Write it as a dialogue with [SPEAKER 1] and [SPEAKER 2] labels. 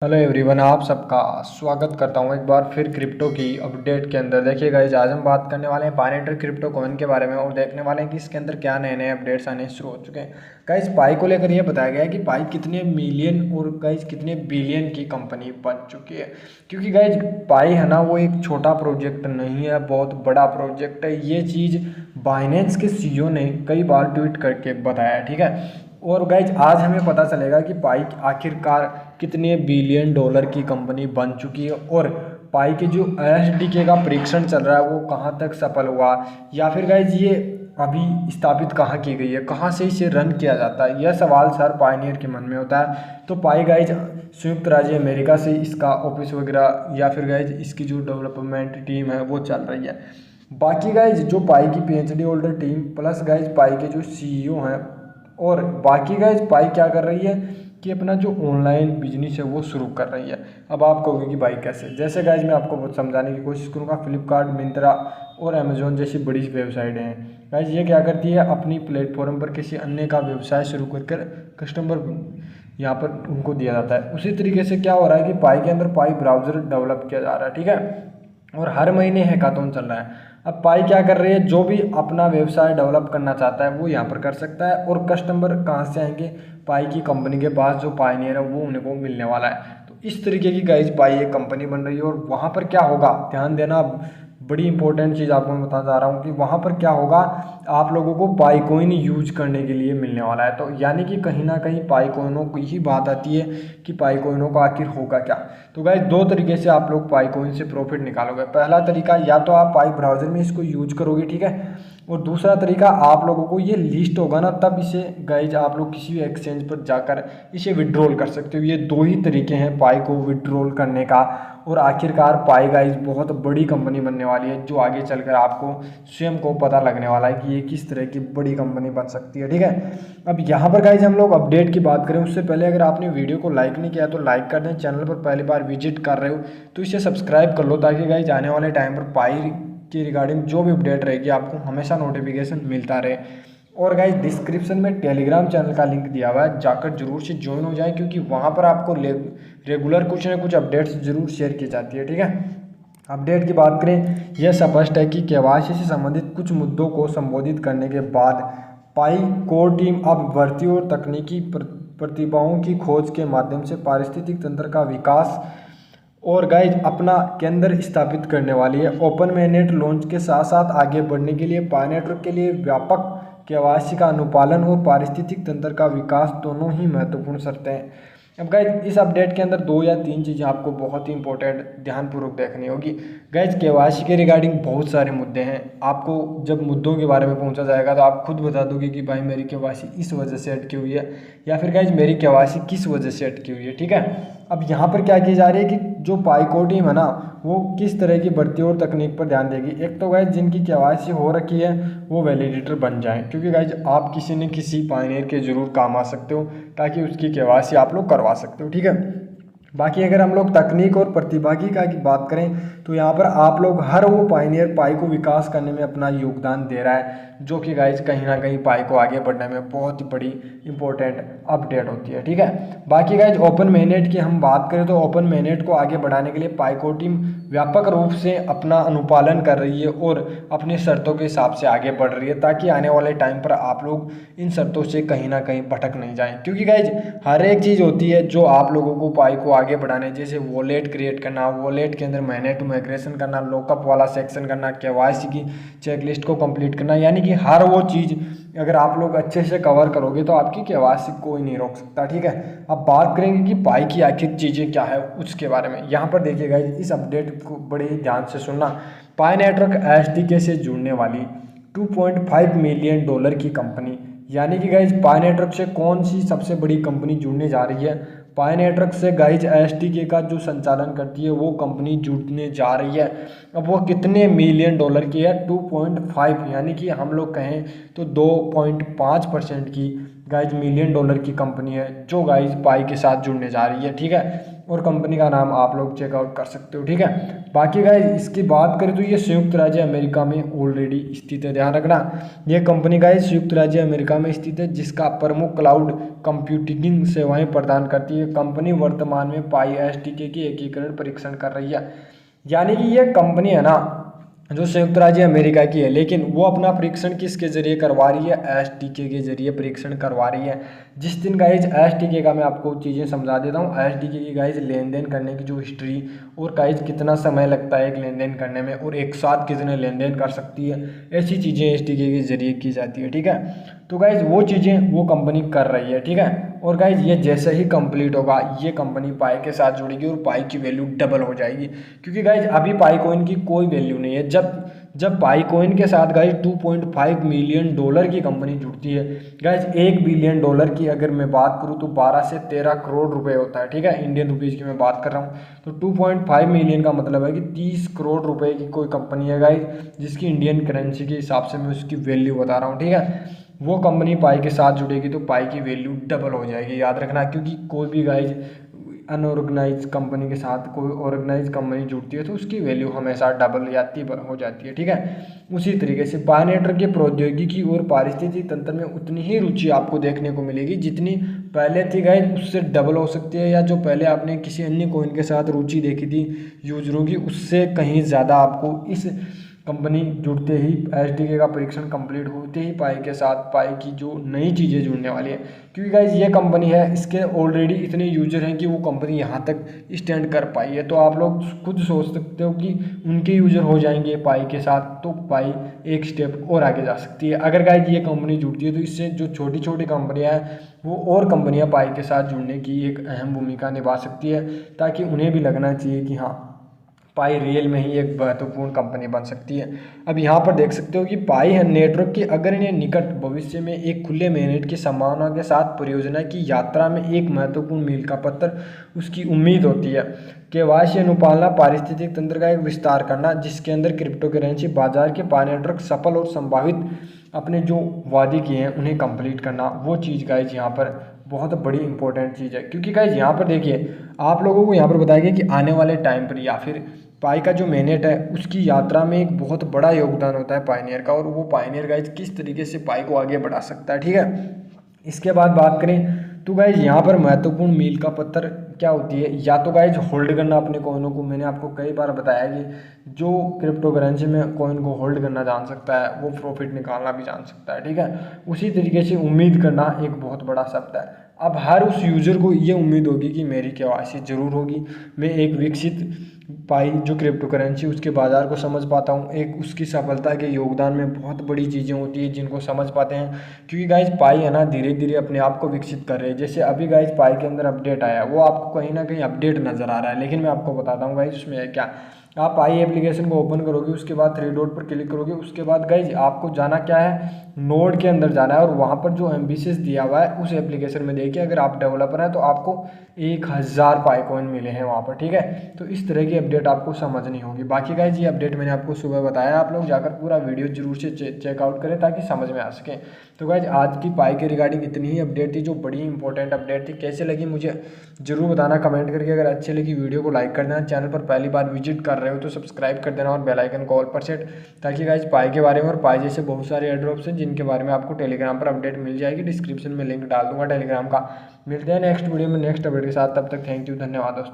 [SPEAKER 1] Hello everyone, आप सबका स्वागत करता हूं एक बार फिर क्रिप्टो की अपडेट के अंदर। देखिए गाइस, आज हम बात करने वाले हैं बाइनेटर क्रिप्टो कॉइन के बारे में और देखने वाले हैं कि इसके अंदर क्या नए नए अपडेट्स आने शुरू हो चुके हैं। गाइस, पाई को लेकर यह बताया गया है कि पाई कितने मिलियन और गाइस कितने बिलियन की कंपनी बन चुकी है। क्योंकि गाइस पाई है ना, वो एक छोटा प्रोजेक्ट नहीं है, बहुत बड़ा प्रोजेक्ट है। ये चीज़ बाइनेंस के सीईओ ने कई बार ट्वीट करके बताया है, ठीक है। और गाइज आज हमें पता चलेगा कि पाई आखिरकार कितने बिलियन डॉलर की कंपनी बन चुकी है और पाई के जो एसडीके का परीक्षण चल रहा है वो कहाँ तक सफल हुआ, या फिर गाइज ये अभी स्थापित कहाँ की गई है, कहाँ से इसे रन किया जाता है। यह सवाल हर पायनियर के मन में होता है। तो पाई गाइज संयुक्त राज्य अमेरिका से इसका ऑफिस वगैरह या फिर गाइज इसकी जो डेवलपमेंट टीम है वो चल रही है। बाकी गाइज जो पाई की PhD holder team plus guys Pi के जो सीईओ हैं और बाकी गाइज पाई क्या कर रही है कि अपना जो ऑनलाइन बिजनेस है वो शुरू कर रही है। अब आप कहोगे कि भाई कैसे, जैसे गाइज मैं आपको बहुत समझाने की कोशिश करूँगा। फ्लिपकार्ट, मिंत्रा और अमेजोन जैसी बड़ी वेबसाइटें हैं गाइज, ये क्या करती है, अपनी प्लेटफॉर्म पर किसी अन्य का व्यवसाय शुरू कर कस्टमर यहाँ पर उनको दिया जाता है। उसी तरीके से क्या हो रहा है कि पाई के अंदर पाई ब्राउज़र डेवलप किया जा रहा है, ठीक है। और हर महीने हैकाथॉन चल रहा है। अब पाई क्या कर रही है, जो भी अपना व्यवसाय डेवलप करना चाहता है वो यहाँ पर कर सकता है। और कस्टमर कहाँ से आएंगे, पाई की कंपनी के पास जो पायनियर है वो उन्हें को मिलने वाला है। तो इस तरीके की गाइज पाई एक कंपनी बन रही है। और वहाँ पर क्या होगा, ध्यान देना, बड़ी इंपॉर्टेंट चीज़ आपको मैं बताना चाह रहा हूँ कि वहाँ पर क्या होगा, आप लोगों को पाई कोइन यूज करने के लिए मिलने वाला है। तो यानी कि कहीं ना कहीं पाई कोइनों की ही बात आती है कि पाई कोइनों का आखिर होगा क्या। तो गाइज दो तरीके से आप लोग पाई कोइन से प्रॉफिट निकालोगे। पहला तरीका, या तो आप पाई ब्राउजर में इसको यूज करोगे, ठीक है। और दूसरा तरीका, आप लोगों को ये लिस्ट होगा ना, तब इसे गाइज आप लोग किसी भी एक्सचेंज पर जाकर इसे विड्रॉल कर सकते हो। ये दो ही तरीके हैं पाई को विड्रॉल करने का। और आखिरकार पाई गाइज बहुत बड़ी कंपनी बनने वाली है, जो आगे चलकर आपको स्वयं को पता लगने वाला है कि ये किस तरह की बड़ी कंपनी बन सकती है, ठीक है। अब यहाँ पर गाइज हम लोग अपडेट की बात करें उससे पहले, अगर आपने वीडियो को लाइक नहीं किया तो लाइक कर दें। चैनल पर पहली बार विजिट कर रहे हो तो इसे सब्सक्राइब कर लो, ताकि गाइज आने वाले टाइम पर पाई की रिगार्डिंग जो भी अपडेट रहेगी आपको हमेशा नोटिफिकेशन मिलता रहे। और गाइज डिस्क्रिप्शन में टेलीग्राम चैनल का लिंक दिया हुआ है, जाकर जरूर से ज्वाइन हो जाए, क्योंकि वहाँ पर आपको रेगुलर कुछ ना कुछ अपडेट्स जरूर शेयर की जाती है, ठीक है। अपडेट की बात करें, यह स्पष्ट है कि केवाईसी से संबंधित कुछ मुद्दों को संबोधित करने के बाद पाई कोर टीम अब भर्ती और तकनीकी प्रतिभाओं की खोज के माध्यम से पारिस्थितिक तंत्र का विकास और गाइज अपना केंद्र स्थापित करने वाली है। ओपन mainnet लॉन्च के साथ साथ आगे बढ़ने के लिए पाई नेटवर्क के लिए व्यापक केवाईसी का अनुपालन और पारिस्थितिक तंत्र का विकास दोनों ही महत्वपूर्ण शर्तें हैं। अब गाइज इस अपडेट के अंदर 2 या 3 चीज़ें आपको बहुत ही इंपॉर्टेंट ध्यानपूर्वक देखनी होगी। गाइज केवाईसी के रिगार्डिंग बहुत सारे मुद्दे हैं। आपको जब मुद्दों के बारे में पूछा जाएगा तो आप खुद बता दोगे कि भाई मेरी केवाईसी इस वजह से अटकी हुई है, या फिर गाइज मेरी केवाईसी किस वजह से अटकी हुई है, ठीक है। अब यहाँ पर क्या की जा रही है कि जो पाई कोर टीम है ना, वो किस तरह की भर्ती और तकनीक पर ध्यान देगी। एक तो गाइज जिनकी केवाईसी हो रखी है वो वैलिडेटर बन जाएं, क्योंकि गाइज आप किसी न किसी पायनियर के जरूर काम आ सकते हो, ताकि उसकी केवाईसी आप लोग करवा सकते हो, ठीक है। बाकी अगर हम लोग तकनीक और प्रतिभागी का की बात करें तो यहाँ पर आप लोग हर वो पायनियर पाई को विकास करने में अपना योगदान दे रहा है, जो कि गाइज कहीं ना कहीं पाई को आगे बढ़ने में बहुत ही बड़ी इंपॉर्टेंट अपडेट होती है, ठीक है। बाकी गाइज ओपन mainnet की हम बात करें तो ओपन mainnet को आगे बढ़ाने के लिए पाई कोर टीम व्यापक रूप से अपना अनुपालन कर रही है और अपनी शर्तों के हिसाब से आगे बढ़ रही है, ताकि आने वाले टाइम पर आप लोग इन शर्तों से कहीं ना कहीं भटक नहीं जाएं। क्योंकि गाइज हर एक चीज़ होती है जो आप लोगों को पाई को आगे बढ़ाने, जैसे वॉलेट क्रिएट करना, वॉलेट के अंदर mainnet टू माइग्रेशन करना, लॉकअप वाला सेक्शन करना, केवाईसी की चेकलिस्ट को कंप्लीट करना, यानी कि हर वो चीज़ अगर आप लोग अच्छे से कवर करोगे तो आपकी केवाईसी कोई नहीं रोक सकता, ठीक है। अब बात करेंगे कि पाई की आखिर चीज़ें क्या है उसके बारे में। यहाँ पर देखिएगा इस अपडेट को बड़े ध्यान से सुनना। पाई नेटवर्क एसडीके से जुड़ने वाली 2.5 मिलियन डॉलर की कंपनी, यानी कि गाइज पाई नेटवर्क से कौन सी सबसे बड़ी कंपनी जुड़ने जा रही है। पाई नेटवर्क से गाइज एसडीके का जो संचालन करती है वो कंपनी जुड़ने जा रही है। अब वो कितने मिलियन डॉलर की है, 2.5, यानी कि हम लोग कहें तो 2.5% की गाइज मिलियन डॉलर की कंपनी है जो गाइज पाई के साथ जुड़ने जा रही है, ठीक है। और कंपनी का नाम आप लोग चेकआउट कर सकते हो, ठीक है। बाकी गाइज इसकी बात करें तो ये संयुक्त राज्य अमेरिका में ऑलरेडी स्थित है, ध्यान रखना। ये कंपनी गाइज संयुक्त राज्य अमेरिका में स्थित है, जिसका प्रमुख क्लाउड कंप्यूटिंग सेवाएं प्रदान करती है। कंपनी वर्तमान में PySDK की एकीकरण परीक्षण कर रही है। यानी कि ये कंपनी है ना जो संयुक्त राज्य अमेरिका की है, लेकिन वो अपना परीक्षण किसके जरिए करवा रही है, SDK के जरिए परीक्षण करवा रही है। जिस दिन गाइज SDK का मैं आपको चीज़ें समझा देता हूँ। SDK की गाइज लेन देन करने की जो हिस्ट्री और गाइज कितना समय लगता है एक लेन देन करने में, और एक साथ कितने लेन देन कर सकती है, ऐसी चीज़ें SDK के जरिए की जाती है, ठीक है। तो गाइज वो चीज़ें वो कंपनी कर रही है, ठीक है। और गाइज ये जैसे ही कंप्लीट होगा ये कंपनी पाई के साथ जुड़ेगी और पाई की वैल्यू डबल हो जाएगी। क्योंकि गाइज अभी पाई कॉइन की कोई वैल्यू नहीं है। जब पाई कॉइन के साथ गाइज 2.5 मिलियन डॉलर की कंपनी जुड़ती है, गाइज 1 बिलियन डॉलर की अगर मैं बात करूँ तो 12 से 13 करोड़ रुपए होता है, ठीक है। इंडियन रुपीज़ की मैं बात कर रहा हूँ। तो 2.5 मिलियन का मतलब है कि 30 करोड़ रुपए की कोई कंपनी है गाइज, जिसकी इंडियन करेंसी के हिसाब से मैं उसकी वैल्यू बता रहा हूँ, ठीक है। वो कंपनी पाई के साथ जुड़ेगी तो पाई की वैल्यू डबल हो जाएगी, याद रखना। क्योंकि कोई भी गाइज अनऑर्गेनाइज कंपनी के साथ कोई ऑर्गेनाइज कंपनी जुड़ती है तो उसकी वैल्यू हमेशा डबल या ट्रिपल हो जाती है, ठीक है। उसी तरीके से पाई नेटवर्क के प्रौद्योगिकी और पारिस्थितिकी तंत्र में उतनी ही रुचि आपको देखने को मिलेगी जितनी पहले थी गाइज, उससे डबल हो सकती है, या जो पहले आपने किसी अन्य कॉइन के साथ रुचि देखी थी यूजरों की, उससे कहीं ज़्यादा आपको इस कंपनी जुड़ते ही SDK का परीक्षण कंप्लीट होते ही पाई के साथ पाई की जो नई चीज़ें जुड़ने वाली है। क्योंकि गाइज ये कंपनी है, इसके ऑलरेडी इतने यूजर हैं कि वो कंपनी यहाँ तक स्टैंड कर पाई है। तो आप लोग खुद सोच सकते हो कि उनके यूजर हो जाएंगे पाई के साथ तो पाई एक स्टेप और आगे जा सकती है। अगर गाइज ये कंपनी जुड़ती है तो इससे जो छोटी छोटी कंपनियाँ हैं वो और कंपनियाँ पाई के साथ जुड़ने की एक अहम भूमिका निभा सकती है, ताकि उन्हें भी लगना चाहिए कि हाँ पाई रियल में ही एक महत्वपूर्ण कंपनी बन सकती है। अब यहाँ पर देख सकते हो कि पाई है नेटवर्क की अगर इन्हें निकट भविष्य में एक खुले मेरिट की संभावना के साथ परियोजना की यात्रा में एक महत्वपूर्ण मील का पत्थर उसकी उम्मीद होती है। KYC अनुपालना पारिस्थितिक तंत्र का एक विस्तार करना जिसके अंदर क्रिप्टो करेंसी बाजार के पाई नेटवर्क सफल और संभावित अपने जो वादे किए हैं उन्हें कंप्लीट करना, वो चीज़ गाइज यहाँ पर बहुत बड़ी इंपॉर्टेंट चीज़ है। क्योंकि गाइज यहाँ पर देखिए आप लोगों को यहाँ पर बताया गया कि आने वाले टाइम पर या फिर पाई का जो मेनेट है उसकी यात्रा में एक बहुत बड़ा योगदान होता है पायनियर का, और वो पायनियर गाइज किस तरीके से पाई को आगे बढ़ा सकता है, ठीक है। इसके बाद बात करें तो गाइज यहाँ पर महत्वपूर्ण मील का पत्थर क्या होती है, या तो गाइज होल्ड करना अपने कॉइनों को। मैंने आपको कई बार बताया कि जो क्रिप्टो करेंसी में कॉइन को होल्ड करना जान सकता है वो प्रॉफिट निकालना भी जान सकता है, ठीक है। उसी तरीके से उम्मीद करना एक बहुत बड़ा शब्द है। अब हर उस यूज़र को ये उम्मीद होगी कि मेरी KYC जरूर होगी, मैं एक विकसित पाई जो क्रिप्टो करेंसी उसके बाज़ार को समझ पाता हूँ, एक उसकी सफलता के योगदान में बहुत बड़ी चीज़ें होती है जिनको समझ पाते हैं। क्योंकि गाइज पाई है ना धीरे धीरे अपने आप को विकसित कर रही है। जैसे अभी गाइज पाई के अंदर अपडेट आया है वो आपको कहीं ना कहीं अपडेट नज़र आ रहा है, लेकिन मैं आपको बताता हूँ गाइज उसमें है क्या। आप पाई एप्लीकेशन को ओपन करोगे, उसके बाद 3 डॉट पर क्लिक करोगे, उसके बाद गाइज आपको जाना क्या है, नोड के अंदर जाना है, और वहाँ पर जो एम्बिशियस दिया हुआ है उस एप्लीकेशन में देखिए अगर आप डेवलपर हैं तो आपको 1000 पाई कॉइन मिले हैं वहाँ पर, ठीक है। तो इस तरह की अपडेट आपको समझनी होगी। बाकी गाइज ये अपडेट मैंने आपको सुबह बताया, आप लोग जाकर पूरा वीडियो जरूर से चेकआउट करें ताकि समझ में आ सके। तो गाइज आज की पाई के रिगार्डिंग इतनी ही अपडेट थी जो बड़ी इंपॉर्टेंट अपडेट थी। कैसे लगी मुझे जरूर बताना कमेंट करके। अगर अच्छी लगी वीडियो को लाइक कर देना, चैनल पर पहली बार विजिट कर रहे हो तो सब्सक्राइब कर देना और बेल आइकन को ऑल पर सेट, ताकि गाइज पाई के बारे में और पाई जैसे बहुत सारे एयरड्रॉप्स हैं जिनके बारे में आपको टेलीग्राम पर अपडेट मिल जाएगी। डिस्क्रिप्शन में लिंक डाल दूंगा टेलीग्राम का। मिलते हैं नेक्स्ट वीडियो में नेक्स्ट अपडेट के साथ, तब तक थैंक यू, धन्यवाद दोस्तों।